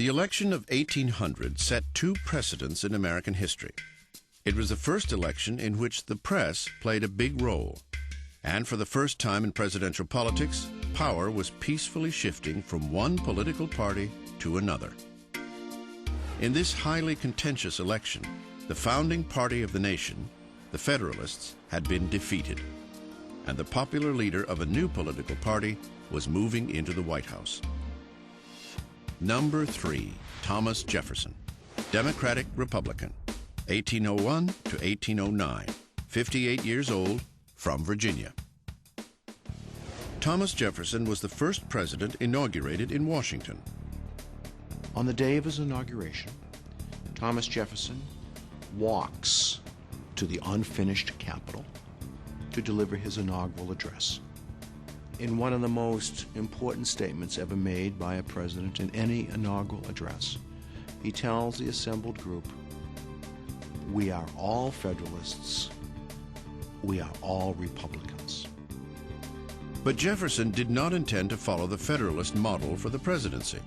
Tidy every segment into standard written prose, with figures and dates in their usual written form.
The election of 1800 set two precedents in American history. It was the first election in which the press played a big role. And for the first time in presidential politics, power was peacefully shifting from one political party to another. In this highly contentious election, the founding party of the nation, the Federalists, had been defeated, and the popular leader of a new political party was moving into the White House. Number 3, Thomas Jefferson, Democratic Republican, 1801 to 1809, 58 years old, from Virginia. Thomas Jefferson was the first president inaugurated in Washington. On the day of his inauguration, Thomas Jefferson walks to the unfinished Capitol to deliver his inaugural address. In one of the most important statements ever made by a president in any inaugural address, he tells the assembled group, "We are all Federalists. We are all Republicans." But Jefferson did not intend to follow the Federalist model for the presidency.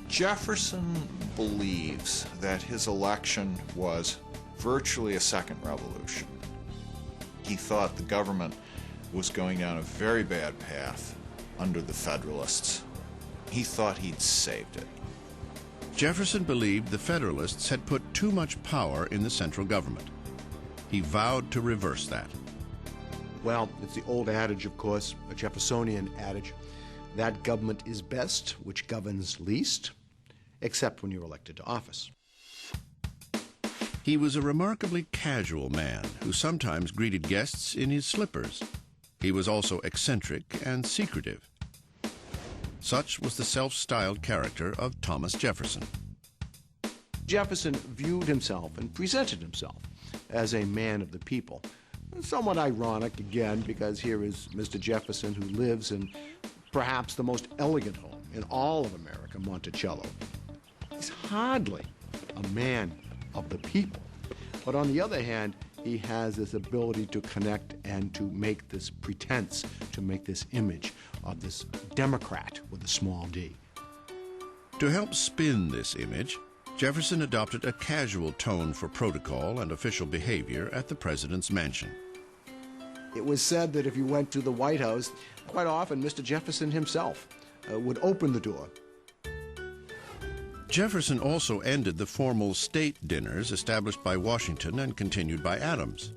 Jefferson believes that his election was virtually a second revolution. He thought the government was going down a very bad path under the Federalists. He thought he'd saved it. Jefferson believed the Federalists had put too much power in the central government. He vowed to reverse that. Well, it's the old adage, of course, a Jeffersonian adage, that government is best which governs least, except when you're elected to office. He was a remarkably casual man who sometimes greeted guests in his slippers. He was also eccentric and secretive. Such was the self-styled character of Thomas Jefferson. Jefferson viewed himself and presented himself as a man of the people. Somewhat ironic, again, because here is Mr. Jefferson, who lives in perhaps the most elegant home in all of America, Monticello. He's hardly a man of the people. But on the other hand, he has this ability to connect and to make this pretense, to make this image of this Democrat with a small d. To help spin this image, Jefferson adopted a casual tone for protocol and official behavior at the president's mansion. It was said that if you went to the White House, quite often Mr. Jefferson himself would open the door. Jefferson also ended the formal state dinners established by Washington and continued by Adams.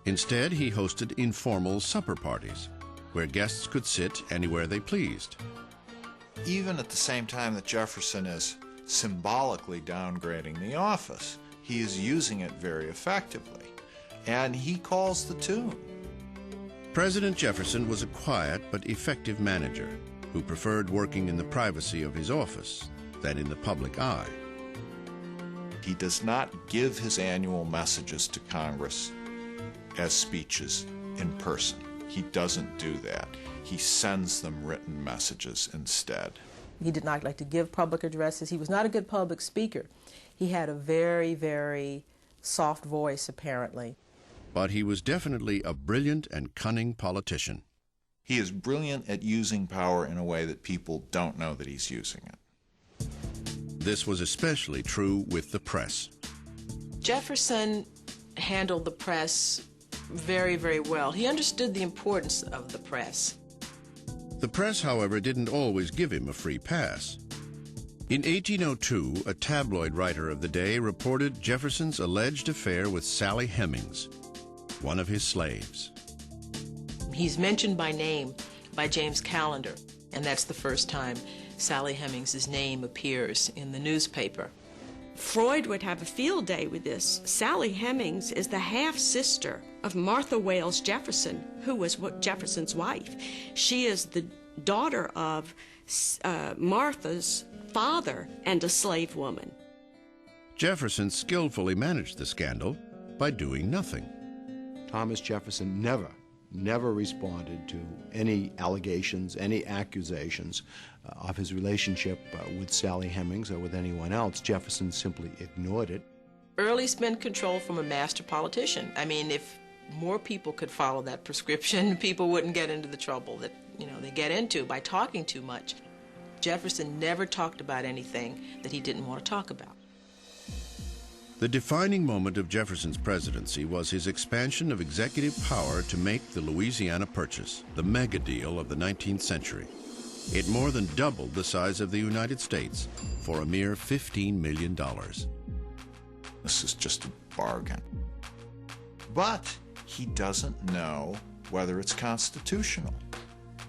Instead, he hosted informal supper parties, where guests could sit anywhere they pleased. Even at the same time that Jefferson is symbolically downgrading the office, he is using it very effectively, and he calls the tune. President Jefferson was a quiet but effective manager who preferred working in the privacy of his office than in the public eye. He does not give his annual messages to Congress as speeches in person. He doesn't do that. He sends them written messages instead. He did not like to give public addresses. He was not a good public speaker. He had a very, very soft voice, apparently. But he was definitely a brilliant and cunning politician. He is brilliant at using power in a way that people don't know that he's using it. This was especially true with the press. Jefferson handled the press very, very well. He understood the importance of the press. The press, however, didn't always give him a free pass. In 1802, a tabloid writer of the day reported Jefferson's alleged affair with Sally Hemings, one of his slaves. He's mentioned by name by James Callender, and that's the first time Sally Hemings' name appears in the newspaper. Freud would have a field day with this. Sally Hemings is the half-sister of Martha Wales Jefferson, who was Jefferson's wife. She is the daughter of Martha's father and a slave woman. Jefferson skillfully managed the scandal by doing nothing. Thomas Jefferson never responded to any allegations, any accusations of his relationship with Sally Hemings or with anyone else. Jefferson simply ignored it. Early spend control from a master politician. I mean, if more people could follow that prescription, people wouldn't get into the trouble that, they get into by talking too much. Jefferson never talked about anything that he didn't want to talk about. The defining moment of Jefferson's presidency was his expansion of executive power to make the Louisiana Purchase, the mega deal of the 19th century. It more than doubled the size of the United States for a mere $15 million. This is just a bargain. But he doesn't know whether it's constitutional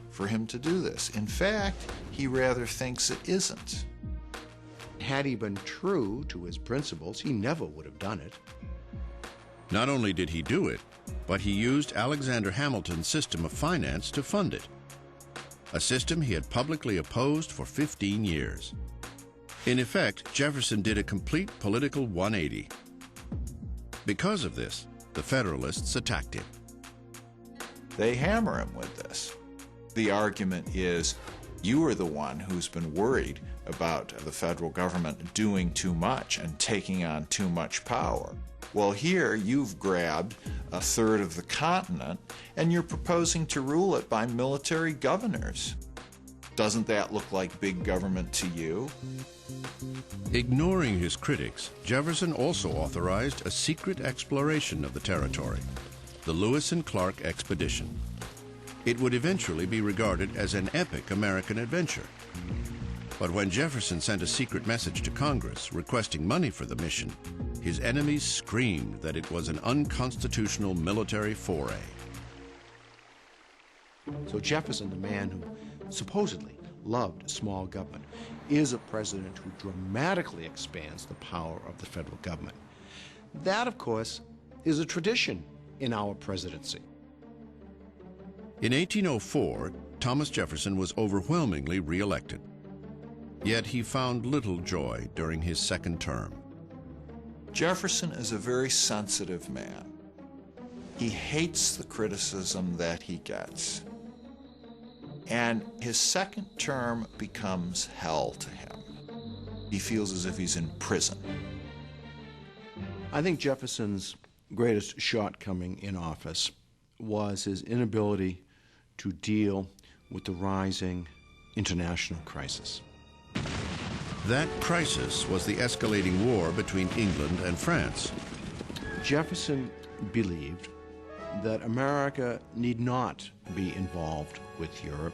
for him to do this. In fact, he rather thinks it isn't. Had he been true to his principles, he never would have done it. Not only did he do it, but he used Alexander Hamilton's system of finance to fund it, a system he had publicly opposed for 15 years. In effect, Jefferson did a complete political 180. Because of this, the Federalists attacked him. They hammer him with this. The argument is, you are the one who's been worried about the federal government doing too much and taking on too much power. Well, here you've grabbed a third of the continent and you're proposing to rule it by military governors. Doesn't that look like big government to you? Ignoring his critics, Jefferson also authorized a secret exploration of the territory, the Lewis and Clark Expedition. It would eventually be regarded as an epic American adventure. But when Jefferson sent a secret message to Congress requesting money for the mission, his enemies screamed that it was an unconstitutional military foray. So Jefferson, the man who supposedly loved small government, is a president who dramatically expands the power of the federal government. That, of course, is a tradition in our presidency. In 1804, Thomas Jefferson was overwhelmingly re-elected. Yet he found little joy during his second term. Jefferson is a very sensitive man. He hates the criticism that he gets. And his second term becomes hell to him. He feels as if he's in prison. I think Jefferson's greatest shortcoming in office was his inability to deal with the rising international crisis. That crisis was the escalating war between England and France. Jefferson believed that America need not be involved with Europe,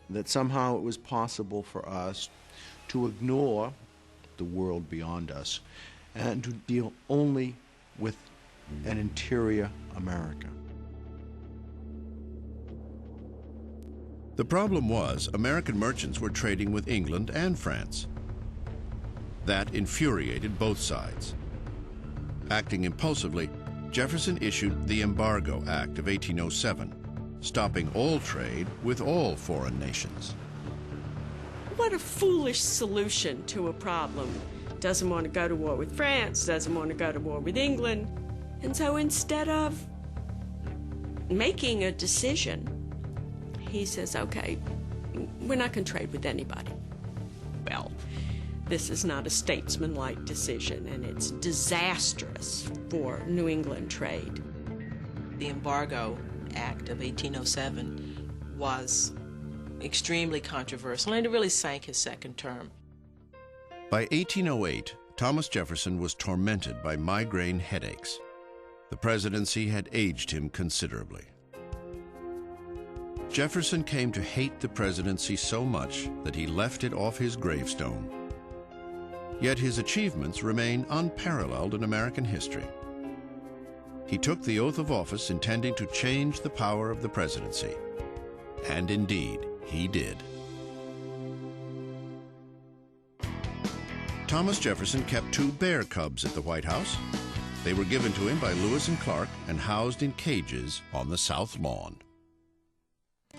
that somehow it was possible for us to ignore the world beyond us and to deal only with an interior America. The problem was American merchants were trading with England and France. That infuriated both sides. Acting impulsively, Jefferson issued the Embargo Act of 1807, stopping all trade with all foreign nations. What a foolish solution to a problem. Doesn't want to go to war with France, doesn't want to go to war with England. And so instead of making a decision, he says, okay, we're not going to trade with anybody. Well, this is not a statesmanlike decision, and it's disastrous for New England trade. The Embargo Act of 1807 was extremely controversial, and it really sank his second term. By 1808, Thomas Jefferson was tormented by migraine headaches. The presidency had aged him considerably. Jefferson came to hate the presidency so much that he left it off his gravestone. Yet his achievements remain unparalleled in American history. He took the oath of office intending to change the power of the presidency. And indeed, he did. Thomas Jefferson kept 2 bear cubs at the White House. They were given to him by Lewis and Clark and housed in cages on the South Lawn.